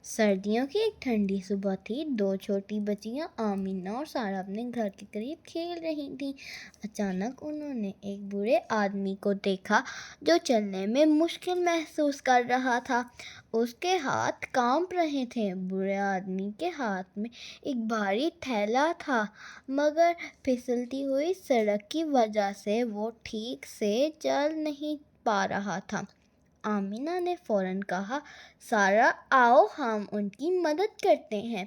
سردیوں کی ایک ٹھنڈی صبح تھی۔ دو چھوٹی بچیاں آمینہ اور سارہ اپنے گھر کے قریب کھیل رہی تھیں۔ اچانک انہوں نے ایک بوڑھے آدمی کو دیکھا جو چلنے میں مشکل محسوس کر رہا تھا۔ اس کے ہاتھ کانپ رہے تھے۔ بوڑھے آدمی کے ہاتھ میں ایک بھاری تھیلا تھا، مگر پھسلتی ہوئی سڑک کی وجہ سے وہ ٹھیک سے چل نہیں پا رہا تھا۔ آمینہ نے فوراً کہا، سارہ آؤ ہم ان کی مدد کرتے ہیں۔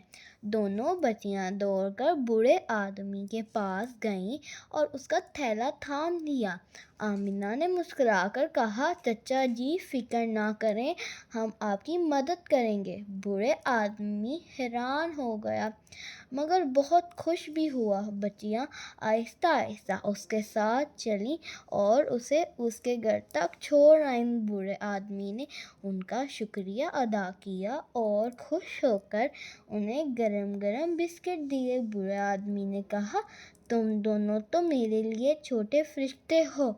دونوں بچیاں دوڑ کر بوڑھے آدمی کے پاس گئیں اور اس کا تھیلا تھام لیا۔ آمینہ نے مسکرا کر کہا، چچا جی فکر نہ کریں، ہم آپ کی مدد کریں گے۔ بوڑھے آدمی حیران ہو گیا مگر بہت خوش بھی ہوا۔ بچیاں آہستہ آہستہ اس کے ساتھ چلیں اور اسے اس کے گھر تک چھوڑ آئیں۔ بوڑھے آدمی نے ان کا شکریہ ادا کیا اور خوش ہو کر انہیں گرم گرم بسکٹ دیے۔ بوڑھے آدمی نے کہا، تم دونوں تو میرے لیے چھوٹے فرشتے ہو،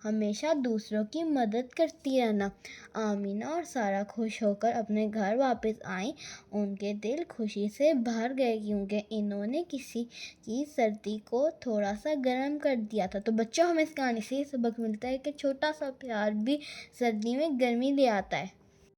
ہمیشہ دوسروں کی مدد کرتی رہنا۔ آمینہ اور سارہ خوش ہو کر اپنے گھر واپس آئیں۔ ان کے دل خوشی سے بھر گئے کیونکہ انہوں نے کسی کی سردی کو تھوڑا سا گرم کر دیا تھا۔ تو بچوں، ہمیں اس کہانی سے یہ سبق ملتا ہے کہ چھوٹا سا پیار بھی سردی میں گرمی لے آتا ہے۔